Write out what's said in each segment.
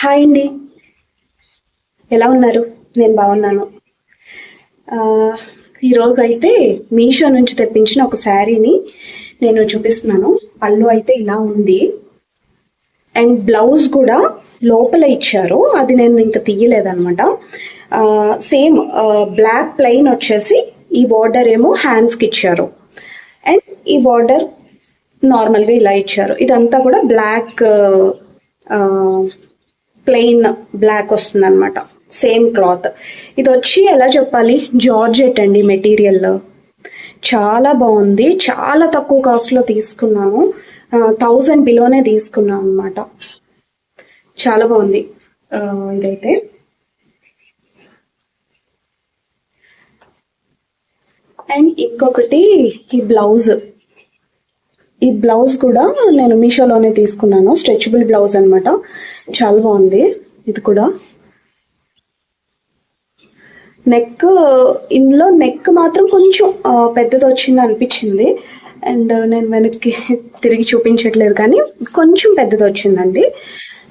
Hi అండి. ఎలా ఉన్నారు? నేను బాగున్నాను. ఈరోజు అయితే మీషో నుంచి తెప్పించిన ఒక శారీని నేను చూపిస్తున్నాను. పళ్ళు అయితే ఇలా ఉంది అండ్ బ్లౌజ్ కూడా లోపల ఇచ్చారు. అది నేను ఇంకా తీయలేదన్నమాట. సేమ్ బ్లాక్ ప్లెయిన్ వచ్చేసి ఈ బార్డర్ ఏమో హ్యాండ్స్కి ఇచ్చారు అండ్ ఈ బార్డర్ నార్మల్గా ఇలా ఇచ్చారు. ఇదంతా కూడా బ్లాక్ ప్లెయిన్ బ్లాక్ వస్తుంది అనమాట. Same cloth. ఇది వచ్చి ఎలా చెప్పాలి, జార్జెట్ అండి మెటీరియల్. చాలా బాగుంది. చాలా తక్కువ కాస్ట్లో తీసుకున్నాను. 1000 బిలోనే తీసుకున్నాను అనమాట. చాలా బాగుంది ఇదైతే. అండ్ ఇంకొకటి ఈ బ్లౌజ్ కూడా నేను మీషోలోనే తీసుకున్నాను. స్ట్రెచబుల్ బ్లౌజ్ అనమాట. చాలా బాగుంది ఇది కూడా. ఇందులో నెక్ మాత్రం కొంచెం పెద్దది వచ్చింది అనిపించింది. అండ్ నేను వెనక్కి తిరిగి చూపించట్లేదు కానీ కొంచెం పెద్దది వచ్చిందండి.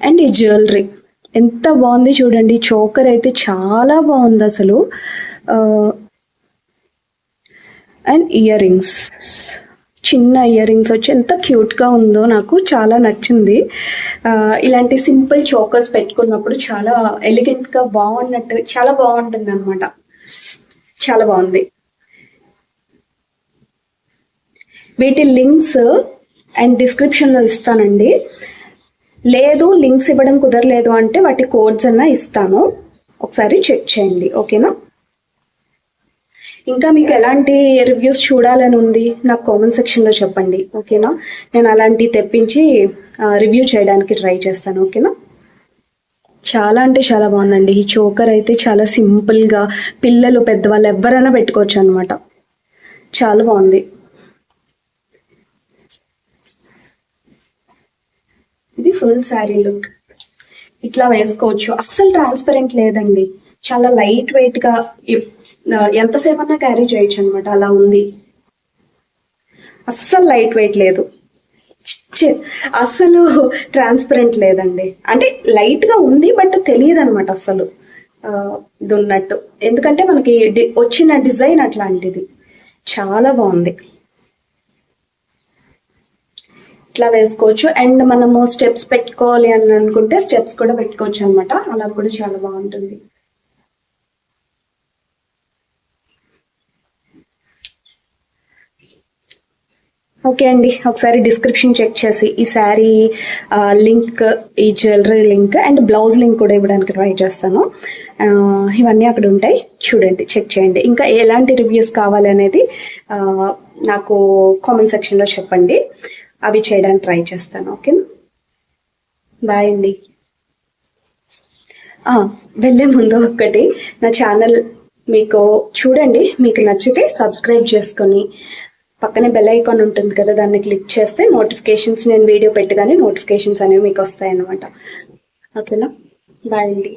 అండ్ ఈ జ్యువెలరీ ఎంత బాగుంది చూడండి. చోకర్ అయితే చాలా బాగుంది అసలు. అండ్ ఇయర్ రింగ్స్, చిన్న ఇయర్ రింగ్స్ వచ్చి ఎంత క్యూట్గా ఉందో, నాకు చాలా నచ్చింది. ఇలాంటి సింపుల్ చోకర్స్ పెట్టుకున్నప్పుడు చాలా ఎలిగెంట్గా బాగున్నట్టు చాలా బాగుంటుంది అనమాట. చాలా బాగుంది. వీటి లింక్స్ అండ్ డిస్క్రిప్షన్లో ఇస్తానండి. లేదు లింక్స్ ఇవ్వడం కుదరలేదు అంటే వాటి కోడ్స్ అన్నా ఇస్తాను, ఒకసారి చెక్ చేయండి. ఓకేనా? ఇంకా మీకు ఎలాంటి రివ్యూస్ చూడాలని ఉంది నాకు కామెంట్ సెక్షన్లో చెప్పండి. ఓకేనా? నేను అలాంటివి తెప్పించి రివ్యూ చేయడానికి ట్రై చేస్తాను. ఓకేనా? చాలా అంటే చాలా బాగుందండి. ఈ చోకర్ అయితే చాలా సింపుల్గా పిల్లలు పెద్దవాళ్ళు ఎవరైనా పెట్టుకోవచ్చు అనమాట. చాలా బాగుంది. ఇది ఫుల్ శారీ లుక్. ఇట్లా వేసుకోవచ్చు. అస్సలు ట్రాన్స్పరెంట్ లేదండి. చాలా లైట్ వెయిట్ గా ఎంతసేపు అన్నా క్యారీ చేయొచ్చు అనమాట. అలా ఉంది. అస్సలు లైట్ వెయిట్ లేదు. అస్సలు ట్రాన్స్పరెంట్ లేదండి. అంటే లైట్ గా ఉంది బట్ తెలియదు అనమాట అస్సలు ఇది ఉన్నట్టు. ఎందుకంటే మనకి వచ్చిన డిజైన్ అట్లాంటిది. చాలా బాగుంది. ఇట్లా వేసుకోవచ్చు. అండ్ మనము స్టెప్స్ పెట్టుకోవాలి అని అనుకుంటే స్టెప్స్ కూడా పెట్టుకోవచ్చు అనమాట. అలా కూడా చాలా బాగుంటుంది. ఓకే అండి, ఒకసారి డిస్క్రిప్షన్ చెక్ చేసి ఈ శారీ లింక్, ఈ jewellery link and blouse link కూడా ఇవ్వడానికి ట్రై చేస్తాను. ఇవన్నీ అక్కడ ఉంటాయి, చూడండి, చెక్ చేయండి. ఇంకా ఎలాంటి రివ్యూస్ కావాలి అనేది నాకు కామెంట్ సెక్షన్లో చెప్పండి. అవి చేయడానికి ట్రై చేస్తాను. ఓకేనా? బాయ్ అండి. వెళ్ళే ముందు ఒక్కటి, నా ఛానల్ మీకు చూడండి, మీకు నచ్చితే సబ్స్క్రైబ్ చేసుకొని పక్కనే బెల్ ఐకాన్ ఉంటుంది కదా, దాన్ని క్లిక్ చేస్తే నోటిఫికేషన్స్, నేను వీడియో పెట్టగానే నోటిఫికేషన్స్ అనేవి మీకు వస్తాయి అన్నమాట. ఓకేనా? బాయ్ అండి.